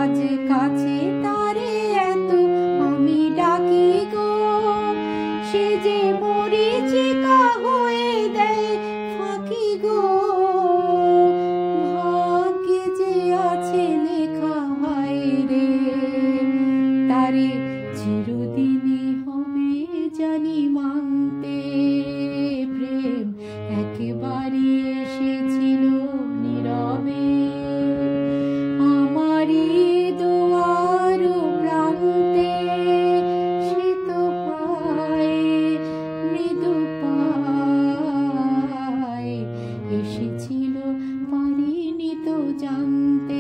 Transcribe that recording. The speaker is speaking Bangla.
আজ কাছে তারে এত আমি ডাকি গো, সে যে মরীচিকা হয়ে দেয় ফাঁকি গো। ভাগ্যে যে আছে লেখা হায় রে, তারে চিরদিনই হবে জানি মানতে। প্রেম একেবারে এসেছিল নীরবে আমারই দুয়ার প্রান্তে, শীত পায়ে মৃদু পায়ে এসেছিল পারিনি তো জানতে।